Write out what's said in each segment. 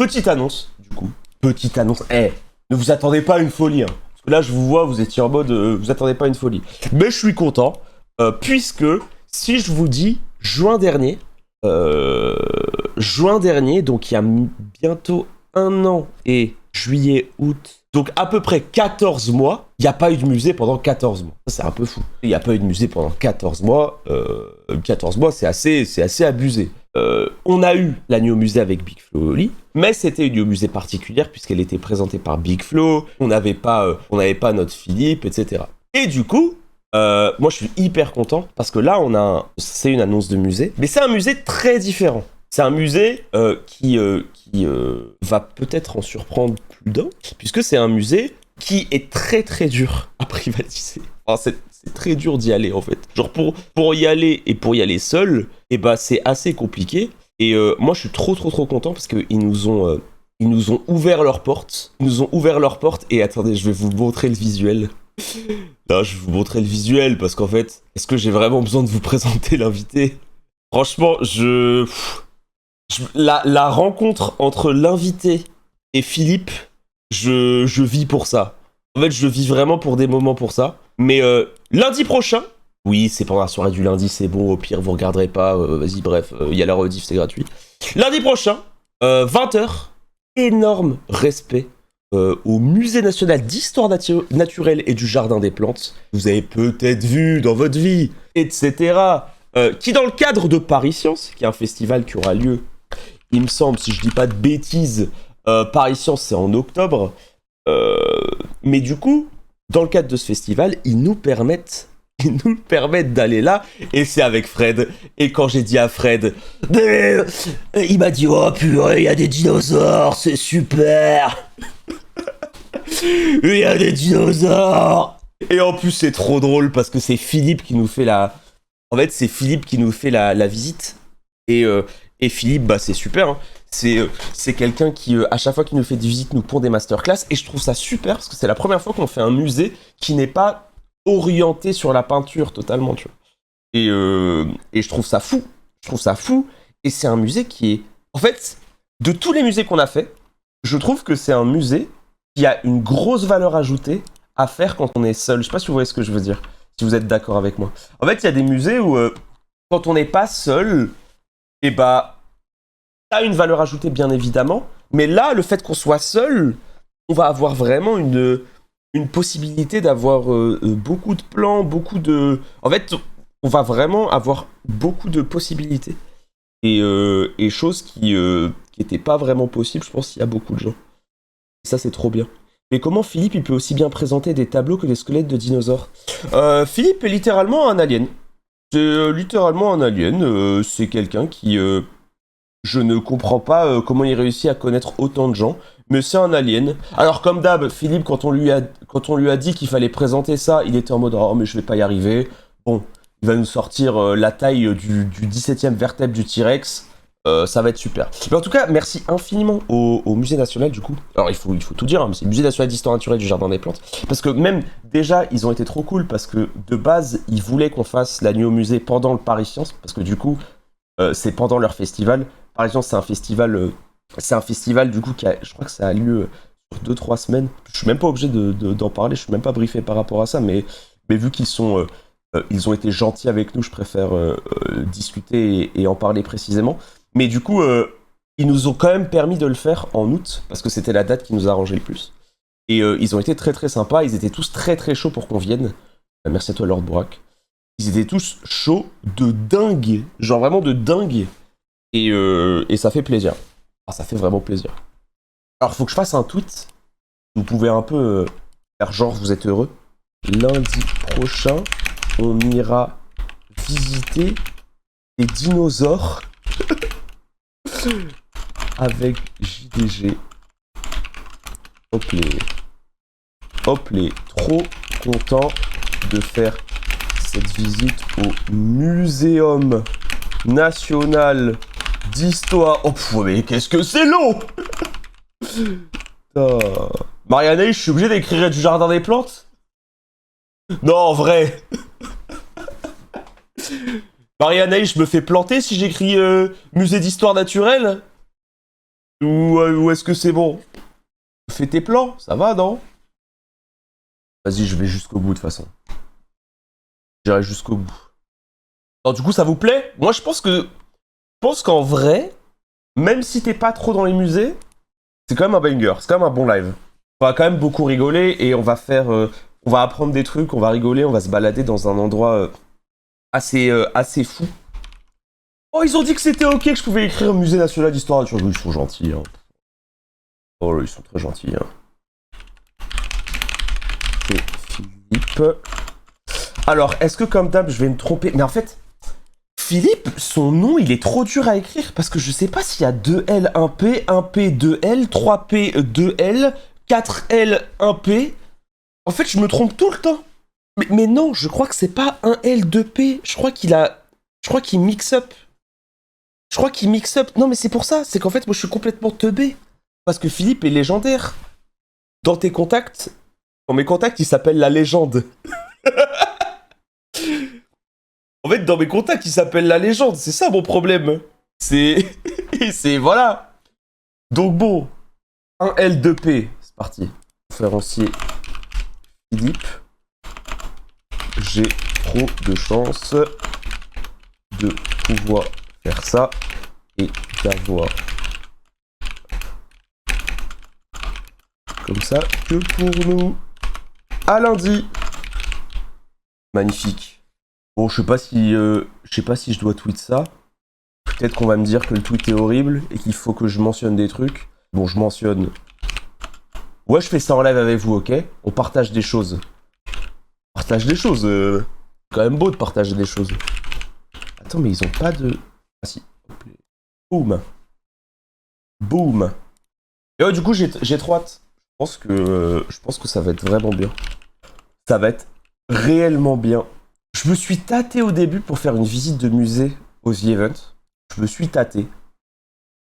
petite annonce, du coup. Petite annonce. Ne vous attendez pas à une folie, hein. Parce que là, je vous vois, vous étiez en mode, vous attendez pas à une folie. Mais je suis content, puisque si je vous dis juin dernier, donc il y a bientôt un an et juillet, août, donc à peu près 14 mois, il n'y a pas eu de musée pendant 14 mois. C'est un peu fou. Il n'y a pas eu de musée pendant 14 mois. 14 mois, c'est assez abusé. On a eu la Nuit au musée avec Big Flo et Oli, mais c'était une Nuit au musée particulière puisqu'elle était présentée par Big Flo. On n'avait pas notre Philippe, etc. Et du coup, moi je suis hyper content parce que là, c'est une annonce de musée, mais c'est un musée très différent. C'est un musée qui va peut-être en surprendre plus d'un, puisque c'est un musée qui est très très dur à privatiser. Enfin, c'est très dur d'y aller en fait. Genre pour y aller et pour y aller seul, et bah c'est assez compliqué. Et moi je suis trop content parce qu'ils nous ont ouvert leurs portes. Ils nous ont ouvert leurs portes et attendez, je vais vous montrer le visuel. Là, je vais vous montrer le visuel parce qu'en fait, est-ce que j'ai vraiment besoin de vous présenter l'invité ? Franchement, la rencontre entre l'invité et Philippe, je vis pour ça. En fait, je vis vraiment pour des moments pour ça. Mais lundi prochain, oui, c'est pendant la soirée du lundi, c'est bon, au pire, vous regarderez pas. Vas-y, bref, il y a la rediff, c'est gratuit. Lundi prochain, 20h, énorme respect au Musée national d'histoire naturelle et du jardin des plantes. Vous avez peut-être vu dans votre vie, etc. Qui, dans le cadre de Paris Science, qui est un festival qui aura lieu, il me semble, si je dis pas de bêtises, Paris Science, c'est en octobre. Mais du coup, dans le cadre de ce festival, ils nous permettent d'aller là, et c'est avec Fred. Et quand j'ai dit à Fred, il m'a dit, oh purée, il y a des dinosaures, c'est super. Il y a des dinosaures. Et en plus, c'est trop drôle parce que c'est Philippe qui nous fait la visite. Et Philippe, bah c'est super, hein. C'est quelqu'un qui, à chaque fois qu'il nous fait des visites, nous pond des masterclass. Et je trouve ça super parce que c'est la première fois qu'on fait un musée qui n'est pas orienté sur la peinture totalement, tu vois. Et je trouve ça fou. Et c'est un musée qui est... En fait, de tous les musées qu'on a fait, je trouve que c'est un musée qui a une grosse valeur ajoutée à faire quand on est seul. Je sais pas si vous voyez ce que je veux dire, si vous êtes d'accord avec moi. En fait, il y a des musées où, quand on n'est pas seul, et bah... ça a une valeur ajoutée, bien évidemment, mais là, le fait qu'on soit seul, on va avoir vraiment une possibilité d'avoir beaucoup de plans, En fait, on va vraiment avoir beaucoup de possibilités. Et choses qui n'étaient pas vraiment possibles, je pense, qu'il y a beaucoup de gens. Et ça, c'est trop bien. Mais comment Philippe, il peut aussi bien présenter des tableaux que des squelettes de dinosaures ? Philippe est littéralement un alien. C'est littéralement un alien. C'est quelqu'un qui... je ne comprends pas comment il réussit à connaître autant de gens, mais c'est un alien. Alors comme d'hab, Philippe, quand on lui a dit qu'il fallait présenter ça, il était en mode « Oh mais je vais pas y arriver ». Bon, il va nous sortir la taille du 17e vertèbre du T-Rex, ça va être super. Mais en tout cas, merci infiniment au Musée National du coup. Alors il faut tout dire, hein, mais c'est le Musée National d'Histoire Naturelle du Jardin des Plantes. Parce que même, déjà, ils ont été trop cool, parce que de base, ils voulaient qu'on fasse la nuit au musée pendant le Paris Science, parce que du coup, c'est pendant leur festival. Par exemple, c'est un festival du coup je crois que ça a lieu sur 2-3 semaines. Je suis même pas obligé d'en parler, je suis même pas briefé par rapport à ça, mais vu qu'ils ils ont été gentils avec nous, je préfère discuter et en parler précisément. Mais du coup, ils nous ont quand même permis de le faire en août, parce que c'était la date qui nous arrangeait le plus. Et ils ont été très très sympas, ils étaient tous très très chauds pour qu'on vienne. Merci à toi Lord Borak. Ils étaient tous chauds de dingue, genre vraiment de dingue. Et ça fait plaisir. Ah, ça fait vraiment plaisir. Alors, faut que je fasse un tweet. Vous pouvez un peu faire genre vous êtes heureux. Lundi prochain, on ira visiter des dinosaures avec JDG. Hop les. Trop content de faire cette visite au Muséum National d'Histoire. Oh pff, mais qu'est-ce que c'est long. Marianne, je suis obligé d'écrire du Jardin des Plantes? Non, en vrai. Marianne, je me fais planter si j'écris Musée d'Histoire Naturelle? Ou est-ce que c'est bon? Fais tes plans, ça va, non? Vas-y, je vais jusqu'au bout de toute façon. J'irai jusqu'au bout. Alors, du coup, ça vous plaît? Moi, je pense qu'en vrai, même si t'es pas trop dans les musées, c'est quand même un banger, c'est quand même un bon live. On va quand même beaucoup rigoler et on va faire... on va apprendre des trucs, on va rigoler, on va se balader dans un endroit assez fou. Oh, ils ont dit que c'était ok que je pouvais écrire Musée National d'Histoire Naturelle. Ils sont gentils, hein. Oh, ils sont très gentils, hein. C'est Philippe. Alors, est-ce que comme d'hab, je vais me tromper? Mais en fait, Philippe, son nom, il est trop dur à écrire parce que je sais pas s'il y a 2L, 1P, 1P, 2L, 3P, 2L, 4L, 1P. En fait, je me trompe tout le temps. Mais non, je crois que c'est pas 1L, 2P. Je crois qu'il mix up. Je crois qu'il mix up. Non, mais c'est pour ça. C'est qu'en fait, moi, je suis complètement teubé. Parce que Philippe est légendaire. Dans tes contacts, dans mes contacts, il s'appelle la légende. En fait, dans mes contacts, il s'appelle la légende. C'est ça mon problème. C'est... Voilà. Donc bon. 1L2P. C'est parti. Conférencier Philippe. J'ai trop de chance de pouvoir faire ça et d'avoir comme ça que pour nous. À lundi. Magnifique. Bon, je sais pas si je dois tweet ça. Peut-être qu'on va me dire que le tweet est horrible et qu'il faut que je mentionne des trucs. Bon, je mentionne. Ouais, je fais ça en live avec vous, ok? On partage des choses. On partage des choses. C'est quand même beau de partager des choses. Attends, mais ils ont pas de... Ah si. Boum. Boum. Et ouais, du coup, j'ai trop hâte. Je pense que ça va être vraiment bien. Ça va être réellement bien. Je me suis tâté au début pour faire une visite de musée au The Event. Je me suis tâté.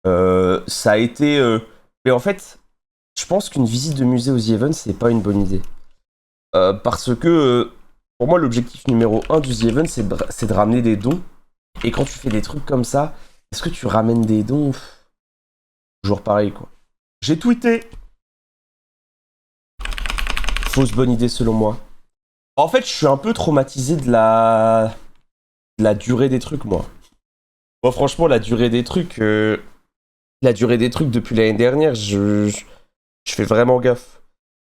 Ça a été... Mais en fait, je pense qu'une visite de musée au The Event, c'est pas une bonne idée. Parce que, pour moi, l'objectif numéro 1 du The Event, c'est de ramener des dons. Et quand tu fais des trucs comme ça, est-ce que tu ramènes des dons? Toujours pareil, quoi. J'ai tweeté. Fausse bonne idée, selon moi. En fait, je suis un peu traumatisé de la durée des trucs, moi. Moi, franchement, la durée des trucs depuis l'année dernière, je fais vraiment gaffe.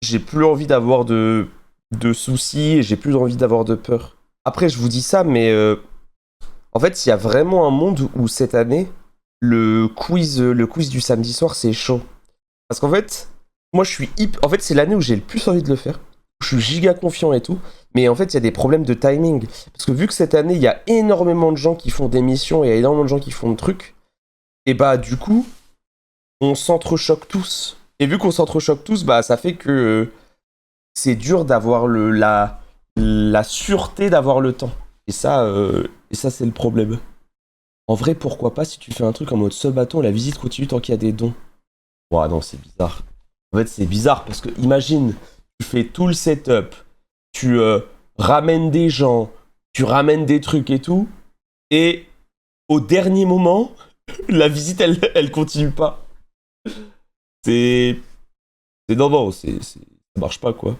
J'ai plus envie d'avoir de soucis et j'ai plus envie d'avoir de peur. Après, je vous dis ça, mais en fait, il y a vraiment un monde où cette année, le quiz du samedi soir, c'est chaud. Parce qu'en fait, moi, en fait, c'est l'année où j'ai le plus envie de le faire. Je suis giga confiant et tout. Mais en fait, il y a des problèmes de timing. Parce que vu que cette année, il y a énormément de gens qui font des missions et il y a énormément de gens qui font de trucs, et bah, du coup, on s'entrechoque tous. Et vu qu'on s'entrechoque tous, bah, ça fait que c'est dur d'avoir la sûreté d'avoir le temps. Et ça, c'est le problème. En vrai, pourquoi pas si tu fais un truc en mode seul bâton, la visite continue tant qu'il y a des dons. Ouah, non, c'est bizarre. En fait, c'est bizarre parce que imagine, tu fais tout le setup, tu ramènes des gens, tu ramènes des trucs et tout, et au dernier moment, la visite, elle continue pas. C'est... Non, ça marche pas, quoi.